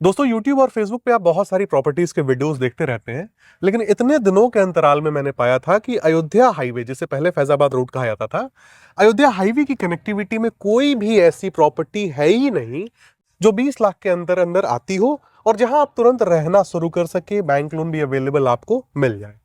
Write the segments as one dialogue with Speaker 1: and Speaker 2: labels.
Speaker 1: दोस्तों YouTube और Facebook पे आप बहुत सारी प्रॉपर्टीज के वीडियोस देखते रहते हैं, लेकिन इतने दिनों के अंतराल में मैंने पाया था कि अयोध्या हाईवे, जिसे पहले फैजाबाद रोड कहा जाता था, अयोध्या हाईवे की कनेक्टिविटी में कोई भी ऐसी प्रॉपर्टी है ही नहीं जो 20 लाख के अंदर अंदर आती हो और जहां आप तुरंत रहना शुरू कर सके, बैंक लोन भी अवेलेबल आपको मिल जाए।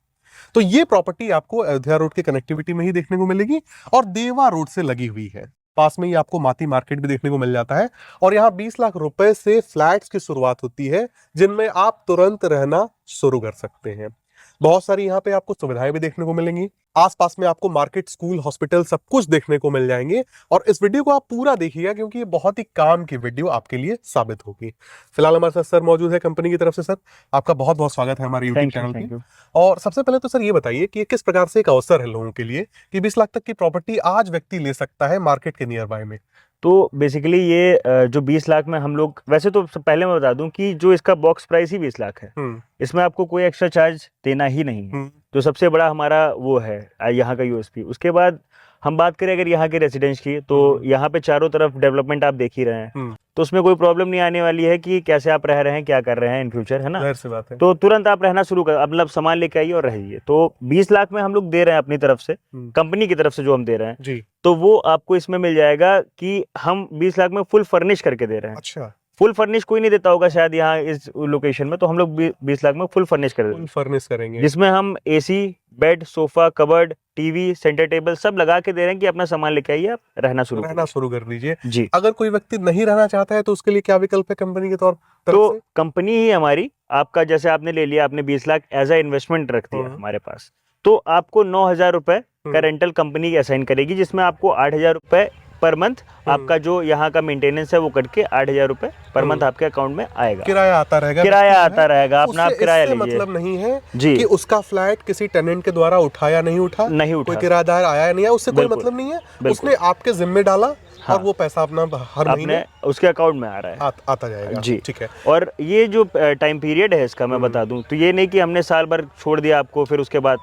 Speaker 1: तो ये प्रॉपर्टी आपको अयोध्या रोड की कनेक्टिविटी में ही देखने को मिलेगी और देवा रोड से लगी हुई है। पास में ही आपको माती मार्केट भी देखने को मिल जाता है और यहाँ 20 लाख रुपए से फ्लैट्स की शुरुआत होती है जिनमें आप तुरंत रहना शुरू कर सकते हैं। बहुत सारी यहाँ पे आपको सुविधाएं भी देखने को मिलेंगी। आसपास में आपको मार्केट, स्कूल, हॉस्पिटल सब कुछ देखने को मिल जाएंगे और इस वीडियो को आप पूरा देखिएगा क्योंकि ये बहुत ही काम की वीडियो आपके लिए साबित होगी। फिलहाल हमारे साथ सर मौजूद है कंपनी की तरफ से। सर, आपका बहुत बहुत स्वागत है हमारे यूट्यूब चैनल पे। और सबसे पहले तो सर ये बताइए कि ये किस प्रकार से एक अवसर है लोगों के लिए कि 20 लाख तक की प्रॉपर्टी आज व्यक्ति ले सकता है मार्केट के नियर बाय में।
Speaker 2: तो बेसिकली ये जो 20 लाख में हम लोग, वैसे तो पहले मैं बता दूं कि जो इसका बॉक्स प्राइस ही 20 लाख है, इसमें आपको कोई एक्स्ट्रा चार्ज देना ही नहीं है। तो सबसे बड़ा हमारा वो है यहाँ का यूएसपी। उसके बाद हम बात करें अगर यहाँ के रेसिडेंट्स की, तो यहाँ पे चारों तरफ डेवलपमेंट आप देख ही रहे हैं, तो उसमें कोई प्रॉब्लम नहीं आने वाली है कि कैसे आप रह रहे हैं, क्या कर रहे हैं इन फ्यूचर, है ना।
Speaker 1: जाहिर सी बात है।
Speaker 2: तो तुरंत आप रहना शुरू कर, मतलब सामान लेके आइए और रहिए। तो 20 लाख में हम लोग दे रहे हैं अपनी तरफ से, कंपनी की तरफ से जो हम दे रहे हैं
Speaker 1: जी,
Speaker 2: तो वो आपको इसमें मिल जाएगा कि हम 20 लाख में फुल फर्निश करके दे रहे हैं।
Speaker 1: अच्छा,
Speaker 2: फुल फर्निश कोई नहीं देता होगा शायद यहाँ इस लोकेशन में, तो हम लोग 20 लाख में फुल फर्निश कर
Speaker 1: फुल फर्निश करेंगे
Speaker 2: जिसमें हम AC, bed, sofa, cupboard, TV, centre table सब लगा के दे रहे हैं कि अपना सामान लेके आइए, आप रहना शुरू
Speaker 1: कर दीजिए
Speaker 2: जी।
Speaker 1: अगर कोई व्यक्ति नहीं रहना चाहता है तो उसके लिए क्या विकल्प है कंपनी के तरफ
Speaker 2: तो
Speaker 1: से?
Speaker 2: कंपनी ही हमारी, आपका जैसे आपने ले लिया, आपने 20 लाख एज ए इन्वेस्टमेंट रख दिया हमारे पास, तो आपको 9,000 रुपए का रेंटल कंपनी असाइन करेगी, जिसमें आपको 8,000 रुपए पर मंथ आपका जो यहाँ का मेंटेनेंस है वो कट के 8,000 रुपए पर मंथ आपके अकाउंट में आएगा।
Speaker 1: किराया आता रहेगा,
Speaker 2: अपना आप किराया लीजिए।
Speaker 1: मतलब नहीं है
Speaker 2: जी
Speaker 1: कि उसका फ्लैट किसी टेनेंट के द्वारा उठाया नहीं उठा, कोई किराएदार आया नहीं है, उससे कोई मतलब नहीं है। उसने आपके जिम्मे डाला और वो पैसा अपना हर महीने
Speaker 2: उसके अकाउंट में आ रहा है,
Speaker 1: आता जाएगा।
Speaker 2: जी
Speaker 1: ठीक है।
Speaker 2: और ये जो टाइम पीरियड है इसका मैं बता दूं, तो ये नहीं कि हमने साल भर छोड़ दिया आपको फिर उसके बाद,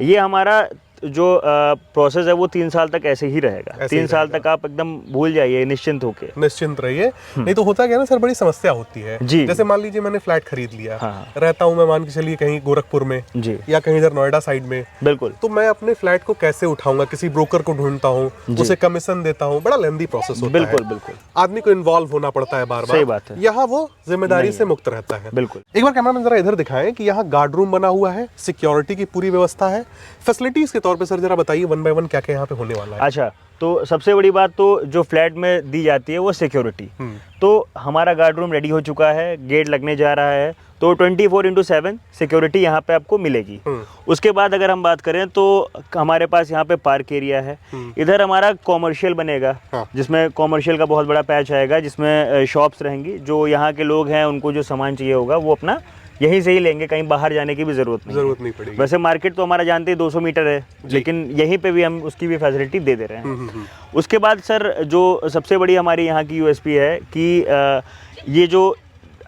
Speaker 2: ये हमारा जो प्रोसेस है वो 3 साल तक ऐसे ही रहेगा। 3 साल तक आप एकदम भूल जाइए, निश्चिंत रहिए। नहीं तो होता क्या ना सर, बड़ी समस्या होती है। जैसे मान लीजिए मैंने फ्लैट खरीद लिया, रहता हूँ मैं, मान के चलिए कहीं गोरखपुर में जी, या कहीं इधर नोएडा साइड में, बिल्कुल, तो मैं अपने फ्लैट को कैसे उठाऊंगा? किसी ब्रोकर को ढूंढता हूँ, उसे कमीशन देता हूँ, बड़ा लेंदी प्रोसेस होता है। बिल्कुल आदमी को इन्वॉल्व होना पड़ता है बार बार। सही बात है। यहाँ वो जिम्मेदारी से मुक्त रहता है। बिल्कुल। एक बार कैमरामैन जरा इधर दिखाएं कि यहाँ गार्ड रूम बना हुआ है, सिक्योरिटी की पूरी व्यवस्था है। फैसिलिटीज के तौर पे सर जरा बताइए 1 बाय 1 क्या क्या यहाँ पे होने वाला है। अच्छा, तो सबसे बड़ी बात तो जो फ्लैट में दी जाती है वो सिक्योरिटी। तो हमारा गार्ड रूम रेडी हो चुका है, गेट लगने जा रहा है, तो 24/7 सिक्योरिटी यहाँ पे आपको मिलेगी। उसके बाद अगर हम बात करें तो हमारे पास यहाँ पे पार्क एरिया है। इधर हमारा कॉमर्शियल बनेगा, जिसमें कॉमर्शियल का बहुत बड़ा पैच आएगा, जिसमें शॉप्स रहेंगी। जो यहाँ के लोग हैं उनको जो सामान चाहिए होगा वो अपना यहीं से ही लेंगे, कहीं बाहर जाने की भी जरूरत नहीं पड़ेगी। वैसे मार्केट तो हमारा जानते ही 200 मीटर है, लेकिन यहीं पे भी हम उसकी भी फैसिलिटी दे रहे हैं। उसके बाद सर जो सबसे बड़ी हमारी यहाँ की यूएसपी है कि ये जो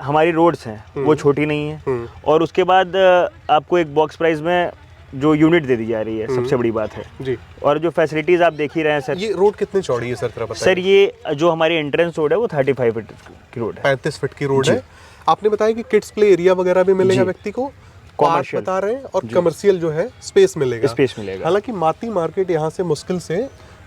Speaker 2: हमारी रोड्स हैं वो छोटी नहीं है, और उसके बाद आपको एक बॉक्स प्राइस में जो यूनिट दे दी जा रही है, सबसे बड़ी बात है जी। और जो फैसिलिटीज आप देख ही रहे हैं सर।
Speaker 1: ये रोड कितनी चौड़ी है सर?
Speaker 2: सर ये जो हमारी एंट्रेंस रोड है वो 35 फीट की रोड है,
Speaker 1: 35 फीट की रोड है। आपने बताया कि किड्स प्ले एरिया वगैरह भी मिलेगा व्यक्ति को, कॉमर्शियल बता रहे हैं, और कमर्शियल जो है स्पेस मिलेगा। हालांकि माती मार्केट यहाँ से मुश्किल से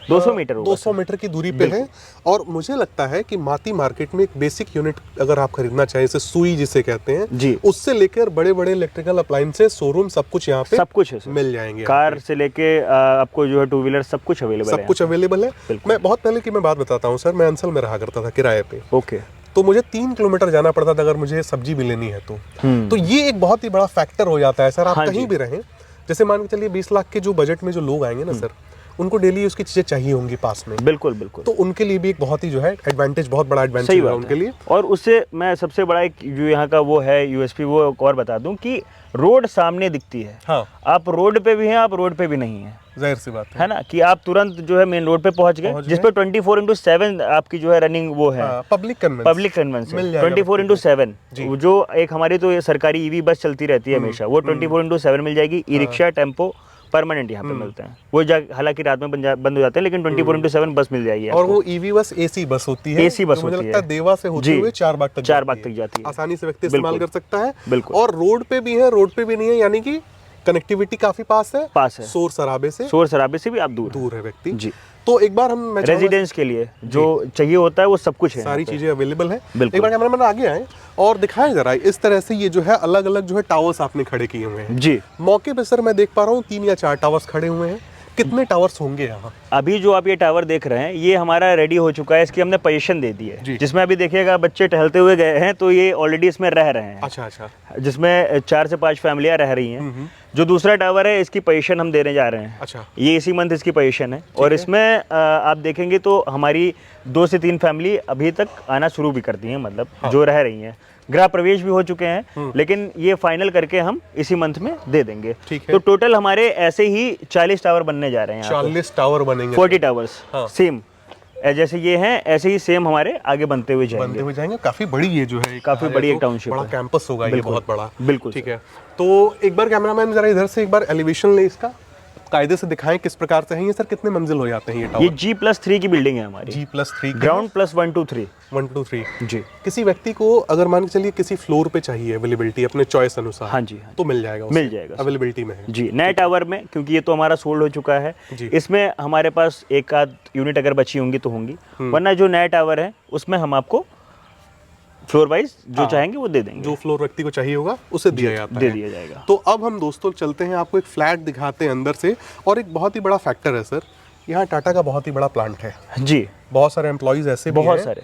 Speaker 1: 200 मीटर की दूरी पे है। और मुझे लगता है कि माती मार्केट में एक बेसिक यूनिट अगर आप खरीदना चाहें, जैसे सुई जिसे कहते हैं जी, उससे लेकर बड़े बड़े इलेक्ट्रिकल अप्लायंसेस, शोरूम, सब कुछ यहाँ पे सब कुछ है, मिल जाएंगे। कार से लेके आपको जो है 2 व्हीलर सब कुछ अवेलेबल है। मैं बहुत पहले की मैं बात बताता हूँ सर, मैं अंसल में रहा करता था किराए पे। ओके। तो मुझे 3 किलोमीटर जाना पड़ता था अगर मुझे सब्जी भी लेनी है तो ये एक बहुत ही बड़ा फैक्टर हो जाता है सर। आप कहीं भी रहें, जैसे मान के चलिए 20 लाख के जो बजट में जो लोग आएंगे ना सर, उनको डेली उसकी चीजें चाहिए होंगी पास में। बिल्कुल। तो उनके लिए भी एक बहुत ही जो है एडवांटेज, बहुत बड़ा एडवांटेज है उनके लिए।
Speaker 2: और उससे मैं सबसे बड़ा एक जो यहाँ का वो है यूएसपी, वो एक और बता दूं कि रोड सामने दिखती है। हाँ। आप रोड पे भी हैं, आप रोड पे भी नहीं है, जाहिर सी बात है ना, कि आप तुरंत जो है मेन रोड पे पहुंच गए, जिसपे 24/7 आपकी जो है रनिंग वो है, पब्लिक कन्वेंस 24/7। जो एक हमारी तो सरकारी ईवी बस चलती रहती है हमेशा, वो 24/7 मिल जाएगी। ई रिक्शा, टेम्पो, परमानेंट यहाँ पे मिलते हैं। वो हालांकि रात में बंद हो जाते हैं, लेकिन 24/7 बस मिल जाएगी
Speaker 1: और वो ईवी बस एसी बस होती है,
Speaker 2: एसी बस
Speaker 1: मुझे
Speaker 2: होती
Speaker 1: लगता है देवा से होते हुए चारबाग तक
Speaker 2: जाती है।
Speaker 1: आसानी से व्यक्ति इस्तेमाल कर सकता है।
Speaker 2: बिल्कुल।
Speaker 1: और रोड पे भी है, रोड पे भी नहीं है, यानी कि कनेक्टिविटी काफी पास है। शोर शराबे से भी आप दूर है व्यक्ति जी। तो एक बार हम
Speaker 2: रेजिडेंस के लिए जो चाहिए होता है वो सब कुछ है,
Speaker 1: सारी चीजें अवेलेबल है। एक बार कैमरामैन आगे आए और दिखाएं जरा, इस तरह से ये जो है अलग अलग जो है टावर्स आपने खड़े किए हुए हैं
Speaker 2: जी।
Speaker 1: मौके पे सर मैं देख पा रहा हूँ 3 या 4 टावर्स खड़े हुए हैं। कितने टावर्स होंगे यहाँ?
Speaker 2: अभी जो आप ये टावर देख रहे हैं ये हमारा रेडी हो चुका है, इसकी हमने पोजीशन दे दी है, जिसमें अभी देखिएगा बच्चे टहलते हुए गए हैं तो ये ऑलरेडी इसमें रह रहे हैं।
Speaker 1: अच्छा।
Speaker 2: जिसमें 4 से 5 फैमिलियां रह रही हैं। जो दूसरा टावर है इसकी पोजीशन हम देने जा रहे हैं।
Speaker 1: अच्छा।
Speaker 2: ये इसी मंथ इसकी पोजीशन है और इसमें आप देखेंगे तो हमारी 2 से 3 फैमिली अभी तक आना शुरू भी कर दी है, मतलब जो रह रही हैं। गृह प्रवेश भी हो चुके हैं, लेकिन ये फाइनल करके हम इसी मंथ में दे देंगे।
Speaker 1: तो
Speaker 2: टोटल हमारे ऐसे ही 40 टावर बनने जा रहे हैं।
Speaker 1: 40 टावर बनेंगे,
Speaker 2: 40 टावर्स सेम जैसे ये हैं ऐसे ही सेम हमारे आगे बनते हुए जाएंगे।
Speaker 1: काफी बड़ी ये जो है,
Speaker 2: काफी बड़ी एक टाउनशिप,
Speaker 1: बड़ा कैंपस होगा ये, बहुत बड़ा।
Speaker 2: बिल्कुल
Speaker 1: ठीक है। तो एक बार कैमरामैन जरा इधर से एक बार एलिवेशन ले इसका, कायदे से दिखाएं किस प्रकार से है ये। सर कितने मंजिल हो जाते हैं ये टावर?
Speaker 2: ये G+3 की बिल्डिंग है हमारी।
Speaker 1: G+3
Speaker 2: ग्राउंड प्लस 1 2 3
Speaker 1: 1 2 3
Speaker 2: जी।
Speaker 1: किसी व्यक्ति को अगर मान के चलिए किसी फ्लोर पे चाहिए अवेलेबिलिटी अपने चॉइस अनुसार,
Speaker 2: हाँ जी,
Speaker 1: तो मिल जाएगा अवेलेबिलिटी में है
Speaker 2: जी। नए टावर में क्योंकि ये तो हमारा सोल्ड हो चुका है, इसमें हमारे पास एक आध यूनिट अगर बची होंगी तो होंगी, वरना जो नया टावर है उसमें हम आपको फ्लोर वाइज जो चाहेंगे वो दे देंगे।
Speaker 1: जो फ्लोर व्यक्ति को चाहिए होगा उसे दिया जाएगा। तो अब हम दोस्तों चलते हैं, आपको एक फ्लैट दिखाते हैं अंदर से। और एक बहुत ही बड़ा फैक्टर है सर, यहाँ टाटा का बहुत ही बड़ा प्लांट है जी। बहुत सारे एम्प्लॉइज ऐसे भी हैं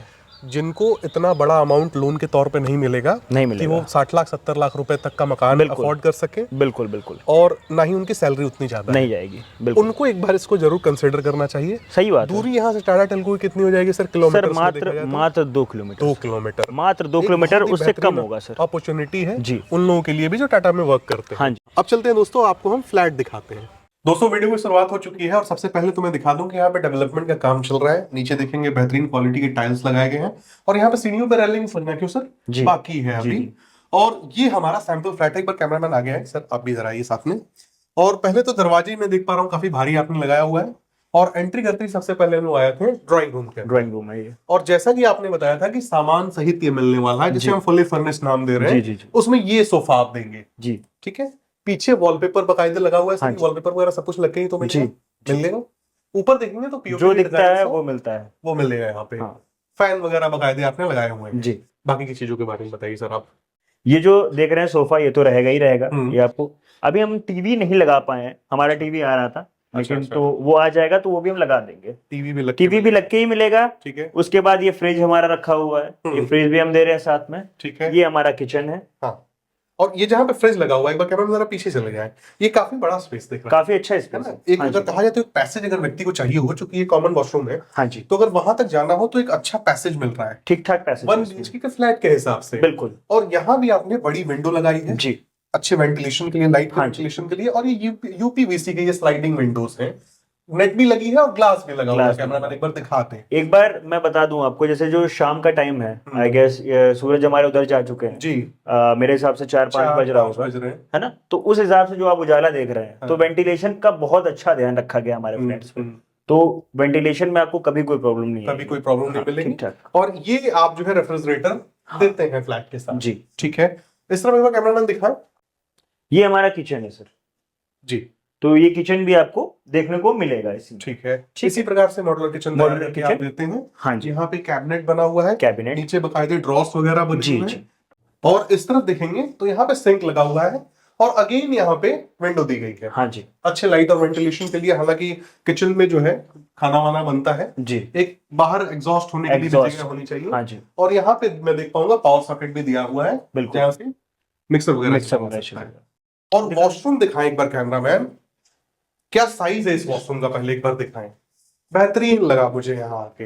Speaker 1: जिनको इतना बड़ा अमाउंट लोन के तौर पे नहीं मिलेगा कि वो 60 लाख 70 लाख रुपए तक का मकान अफोर्ड कर सके। बिल्कुल। और ना ही उनकी सैलरी उतनी ज्यादा नहीं जाएगी। उनको एक बार इसको जरूर कंसिडर करना चाहिए। सही बात। दूरी यहाँ से टाटा टेल्को की कितनी हो जाएगी सर? किलोमीटर
Speaker 2: मात्र 2 किलोमीटर मात्र 2 किलोमीटर, उससे कम होगा सर।
Speaker 1: अपॉर्चुनिटी है जी उन लोगों के लिए भी जो टाटा में वर्क करते हैं। हाँ जी। अब चलते हैं दोस्तों, आपको हम फ्लैट दिखाते हैं। दोस्तों वीडियो की शुरुआत हो चुकी है और सबसे पहले तो मैं दिखा दूं कि यहाँ पे डेवलपमेंट का काम चल रहा है। नीचे देखेंगे बेहतरीन क्वालिटी के टाइल्स लगाए गए हैं और यहाँ पे सीढ़ियों पे रेलिंग लगना क्यों सर जी बाकी है अभी जी। और ये हमारा सैंपल फ्लैट है। एक बार कैमरामैन आ गया है सर, आप भी जरा आइए साथ में। और पहले तो दरवाजे में देख पा रहा हूँ काफी भारी आपने लगाया हुआ है और एंट्री करते ही सबसे पहले हम लोग आए थे ड्राइंग रूम है ये। और जैसा कि आपने बताया था कि सामान सहित ये मिलने वाला है, जिसे हम फुली फर्निश्ड नाम दे रहे हैं। उसमें ये सोफा आप देंगे जी, ठीक है। पीछे वॉलपेपर बकायदे लगा हुआ है, वॉलपेपर वगैरह सब कुछ लग गई तो मिलेगा। ऊपर देखेंगे तो जो दिखता है वो मिलता है, वो मिलेगा यहाँ पे। फैन वगैरह बकायदे आपने लगाए हुए हैं जी। बाकी की चीजों के बारे में बताइए सर आप।
Speaker 2: ये जो देख रहे हैं सोफा, ये तो रहेगा ही रहेगा। ये आपको अभी हम टीवी नहीं लगा पाए हैं, हमारा टीवी आ रहा था लेकिन तो वो आ जाएगा तो वो भी हम लगा देंगे। टीवी भी लग के ही मिलेगा, ठीक है। उसके बाद ये फ्रिज हमारा रखा हुआ है, ये फ्रिज भी हम दे रहे हैं साथ में, ठीक है। ये हमारा किचन है। हाँ।
Speaker 1: और ये जहाँ पे फ्रिज लगा हुआ है, एक बार कैमरा जरा पीछे चले जाए, ये काफी बड़ा स्पेस दिख रहा है,
Speaker 2: काफी अच्छा स्पेस है।
Speaker 1: एक अगर कहा जाए तो एक पैसेज अगर व्यक्ति को चाहिए हो, चूंकि ये कॉमन वॉशरूम है, हाँ जी, तो अगर वहां तक जाना हो तो एक अच्छा पैसेज मिल रहा है,
Speaker 2: ठीक ठाक पैसेज
Speaker 1: 1 BHK के फ्लैट के हिसाब से। बिल्कुल। और यहाँ भी आपने बड़ी विंडो लगाई है जी, अच्छे वेंटिलेशन के लिए, लाइट वेंटिलेशन के लिए। और ये यूपीवीसी के ये स्लाइडिंग विंडोज हैं, नेट भी लगी है और ग्लास भी लगा हुआ है। कैमरामैन एक बार दिखाते हैं।
Speaker 2: एक बार मैं बता दूं आपको, जैसे जो शाम का टाइम है, आई गेस सूरज हमारे उधर जा चुके हैं जी। मेरे हिसाब से 4-5 बज रहा होगा, है ना। तो उस हिसाब से जो आप उजाला देख रहे हैं, तो वेंटिलेशन का बहुत अच्छा ध्यान रखा गया हमारे फ्लैट्स पे। तो वेंटिलेशन में आपको कभी कोई प्रॉब्लम नहीं मिलेगी। और ये आप जो है रेफ्रिजरेटर देते हैं फ्लैट के साथ जी, ठीक है। इस तरह कैमरामैन दिखाएं, ये हमारा किचन है सर जी। तो ये किचन भी आपको देखने को मिलेगा इसी, ठीक है। इसी प्रकार से मॉड्यूलर किचन आप देते हैं। हाँ जी। यहाँ पे कैबिनेट बना हुआ है, कैबिनेट नीचे बकायदे ड्रॉर्स वगैरह बने हुए हैं। और इस तरफ देखेंगे तो यहाँ पे सिंक लगा हुआ है और अगेन यहाँ पे विंडो दी गई है। हाँ जी। अच्छे लाइट और वेंटिलेशन के लिए। हालांकि किचन में जो है खाना वाना बनता है जी, एक बाहर एग्जॉस्ट होने के लिए जगह होनी चाहिए। हाँ जी। और यहाँ पे मैं देख पाऊंगा पावर सॉकेट भी दिया हुआ है, बिल्कुल, जहाँ से मिक्सर वगैरह। और वॉशरूम दिखाएं एक बार कैमरामैन, क्या साइज है इस वॉशरूम का, पहले एक बार दिखाएं। बेहतरीन लगा मुझे यहाँ आके।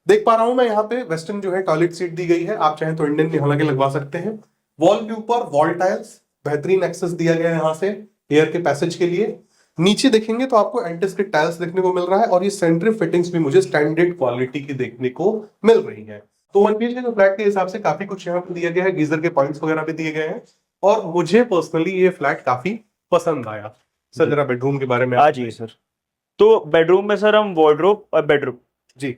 Speaker 2: देख पा रहा हूं मैं यहाँ पे वेस्टर्न जो है टॉयलेट सीट दी गई है, आप चाहें तो इंडियन भी हालांकि लगवा सकते हैं। वॉल के ऊपर वॉल टाइल्स, बेहतरीन एक्सेस दिया गया है यहाँ से एयर के पैसेज के लिए। नीचे देखेंगे तो आपको एंटीस्किड टाइल्स देखने को मिल रहा है और ये सेंट्री फिटिंग्स भी मुझे स्टैंडर्ड क्वालिटी की देखने को मिल रही है। तो 1 BHK के फ्लैट के हिसाब से काफी कुछ यहाँ पे दिया गया है, गीजर के पॉइंट्स वगैरह भी दिए गए हैं और मुझे पर्सनली ये फ्लैट काफी पसंद आया।
Speaker 1: सर जरा बेडरूम के बारे में
Speaker 2: आ जाइए सर। तो बेडरूम में सर हम वार्डरोब और बेडरूम
Speaker 1: जी,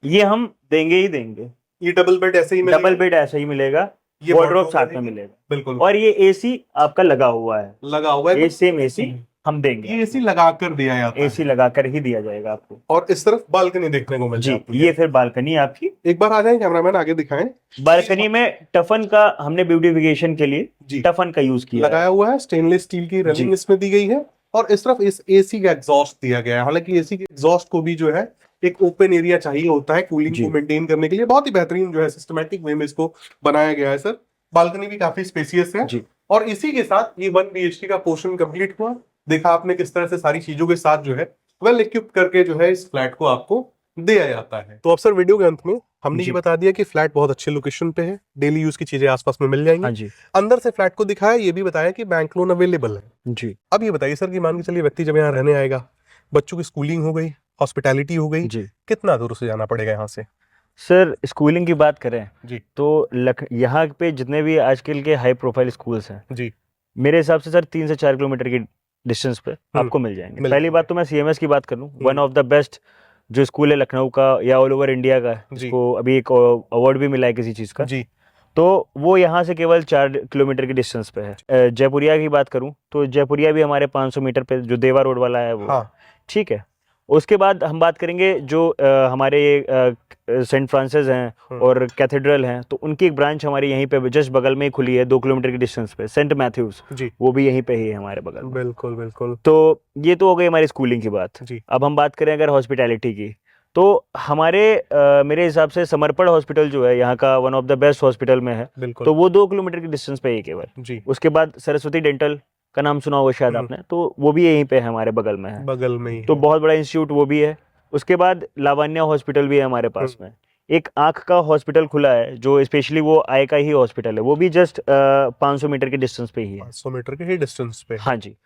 Speaker 2: ये हम देंगे ही देंगे।
Speaker 1: ये डबल बेड ऐसे ही मिलेगा?
Speaker 2: डबल बेड ऐसा ही मिलेगा,
Speaker 1: ये
Speaker 2: वार्डरोब
Speaker 1: wardrobe
Speaker 2: साथ में
Speaker 1: रहेगी?
Speaker 2: मिलेगा।
Speaker 1: बिल्कुल।
Speaker 2: और ये एसी आपका लगा हुआ है,
Speaker 1: लगा हुआ है,
Speaker 2: सेम एसी हम देंगे।
Speaker 1: ये एसी लगा कर दिया जाता है?
Speaker 2: एसी लगाकर ही दिया जाएगा आपको।
Speaker 1: और इस तरफ बालकनी देखने को मिल
Speaker 2: जी,
Speaker 1: जाती है।
Speaker 2: ये फिर बालकनी आपकी।
Speaker 1: एक बार आ जाए कैमरामैन, आगे दिखाएं।
Speaker 2: बालकनी में टफन का हमने ब्यूटिफिकेशन के लिए
Speaker 1: जी
Speaker 2: टफन का यूज किया
Speaker 1: लगाया हुआ है, स्टेनलेस स्टील की रेलिंग इसमें दी गई है। और इस तरफ इस एसी का एग्जॉस्ट दिया गया है। हालांकि एसी के एग्जॉस्ट को भी जो है एक ओपन एरिया चाहिए होता है कूलिंग को मेंटेन करने के लिए। बहुत ही बेहतरीन जो है सिस्टमैटिक वे में इसको बनाया गया है सर। बालकनी भी काफी स्पेसियस है
Speaker 2: जी।
Speaker 1: और इसी के साथ ये 1 BHK का पोर्शन कंप्लीट हुआ। देखा आपने किस तरह से सारी चीजों के साथ जो है वेल इक्विप्ड करके जो है इस फ्लैट को आपको दिया जाता है। तो अब सर वीडियो के अंत में हमने ये बता दिया कि फ्लैट बहुत अच्छे लोकेशन पे है, डेली यूज की चीजें आसपास में मिल जाएंगी।
Speaker 2: हाँ जी।
Speaker 1: अंदर से फ्लैट को दिखाया, ये भी बताया कि बैंक लोन अवेलेबल है
Speaker 2: जी।
Speaker 1: अब ये बताइए सर कि मान के चलिए व्यक्ति जब यहाँ रहने आएगा, बच्चों की स्कूलिंग हो गई, हॉस्पिटैलिटी हो गई,
Speaker 2: जी।
Speaker 1: कितना दूर से जाना पड़ेगा यहाँ से?
Speaker 2: सर स्कूलिंग की बात करें
Speaker 1: जी
Speaker 2: तो यहाँ पे जितने भी आजकल के हाई प्रोफाइल स्कूल्स हैं
Speaker 1: जी,
Speaker 2: मेरे हिसाब से सर 3 से 4 किलोमीटर की डिस्टेंस पे आपको मिल जाएंगे। पहली बात तो मैं सीएमएस की बात करूं, वन ऑफ द बेस्ट जो स्कूल है लखनऊ का या ऑल ओवर इंडिया का, जिसको अभी एक अवार्ड भी मिला है किसी चीज़ का
Speaker 1: जी,
Speaker 2: तो वो यहाँ से केवल 4 किलोमीटर की डिस्टेंस पे है। जयपुरिया की बात करूं तो जयपुरिया भी हमारे 500 मीटर पे जो देवा रोड वाला है वो
Speaker 1: हाँ।
Speaker 2: ठीक है। उसके बाद हम बात करेंगे जो हमारे सेंट फ्रांसिस हैं और कैथेड्रल हैं, तो उनकी एक ब्रांच हमारी यहीं पे जस्ट बगल में ही खुली है 2 किलोमीटर की डिस्टेंस पे, सेंट मैथ्यूज जी, वो भी यहीं पे ही है हमारे बगल में।
Speaker 1: बिल्कुल बिल्कुल।
Speaker 2: तो ये तो हो गई हमारी स्कूलिंग की बात
Speaker 1: जी।
Speaker 2: अब हम बात करें अगर हॉस्पिटैलिटी की तो हमारे मेरे हिसाब से समर्पण हॉस्पिटल जो है यहाँ का one of the best hospital में है, तो वो 2 किलोमीटर की डिस्टेंस पे ही केवल जी। उसके बाद सरस्वती डेंटल का नाम सुना होगा शायद आपने, तो वो भी यहीं पे है हमारे बगल में है,
Speaker 1: बगल में ही
Speaker 2: तो बहुत बड़ा इंस्टीट्यूट वो भी है। उसके बाद लावण्या हॉस्पिटल भी है हमारे पास में, एक आंख का हॉस्पिटल खुला है जो स्पेशली वो आई का ही हॉस्पिटल है, वो भी जस्ट 500 मीटर के डिस्टेंस पे ही है।
Speaker 1: 500 मीटर के ही डिस्टेंस पे?
Speaker 2: हाँ जी।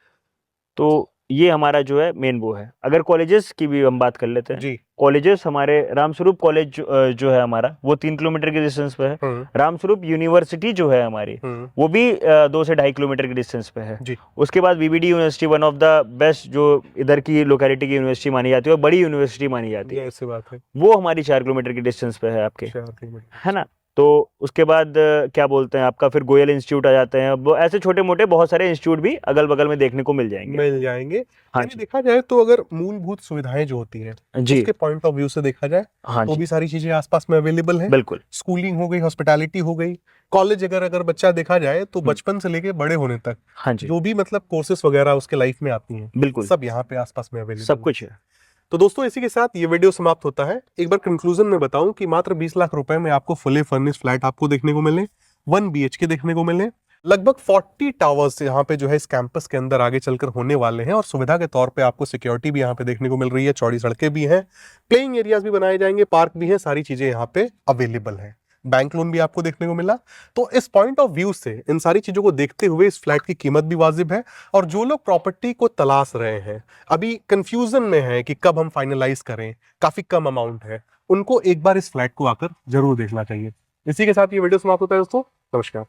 Speaker 2: तो ये हमारा जो है मेन वो है। अगर कॉलेजेस की भी हम बात कर लेते हैं जी, कॉलेजेस हमारे रामस्वरूप कॉलेज जो है हमारा वो 3 किलोमीटर के डिस्टेंस पे है। रामस्वरूप यूनिवर्सिटी जो है हमारी वो भी 2 से 2.5 किलोमीटर के डिस्टेंस पे है जी। उसके बाद VBD university one of the best जो इधर की लोकेलिटी की यूनिवर्सिटी मानी जाती है और बड़ी यूनिवर्सिटी मानी जाती है,
Speaker 1: ऐसी बात है,
Speaker 2: वो हमारी 4 किलोमीटर की डिस्टेंस पे है आपके,
Speaker 1: 4 किलोमीटर
Speaker 2: है ना। तो उसके बाद क्या बोलते हैं आपका फिर गोयल इंस्टीट्यूट आ जाते हैं, वो ऐसे छोटे मोटे बहुत सारे इंस्टीट्यूट भी अगल बगल में देखने को मिल जाएंगे। हाँ जी।
Speaker 1: देखा जाए तो अगर मूलभूत सुविधाएं जो होती हैं जी, उसके पॉइंट ऑफ व्यू से देखा जाए
Speaker 2: हाँ
Speaker 1: तो भी सारी चीजें आसपास में अवेलेबल है।
Speaker 2: बिल्कुल,
Speaker 1: स्कूलिंग हो गई, हॉस्पिटैलिटी हो गई, कॉलेज अगर बच्चा देखा जाए तो बचपन से लेके बड़े होने तक
Speaker 2: हाँ जी,
Speaker 1: जो भी मतलब कोर्सेस वगैरह उसके लाइफ में आती हैं
Speaker 2: बिल्कुल
Speaker 1: सब यहाँ पे आसपास में अवेलेबल
Speaker 2: सब कुछ है।
Speaker 1: तो दोस्तों इसी के साथ ये वीडियो समाप्त होता है। एक बार कंक्लूजन में बताऊं कि मात्र 20 लाख रुपए में आपको फुली फर्निश्ड फ्लैट आपको देखने को मिले, 1 BHK देखने को मिले, लगभग 40 टावर्स यहाँ पे जो है इस कैंपस के अंदर आगे चलकर होने वाले हैं और सुविधा के तौर पे आपको सिक्योरिटी भी यहाँ पे देखने को मिल रही है, चौड़ी सड़कें भी हैं, प्लेइंग एरियाज भी बनाए जाएंगे, पार्क भी है, सारी चीजें यहाँ पे अवेलेबल है, बैंक लोन भी आपको देखने को मिला। तो इस पॉइंट ऑफ व्यू से इन सारी चीजों को देखते हुए इस फ्लैट की कीमत भी वाजिब है और जो लोग प्रॉपर्टी को तलाश रहे हैं, अभी कंफ्यूजन में है कि कब हम फाइनलाइज करें, काफी कम अमाउंट है, उनको एक बार इस फ्लैट को आकर जरूर देखना चाहिए। इसी के साथ ये वीडियो समाप्त होता है दोस्तों, नमस्कार।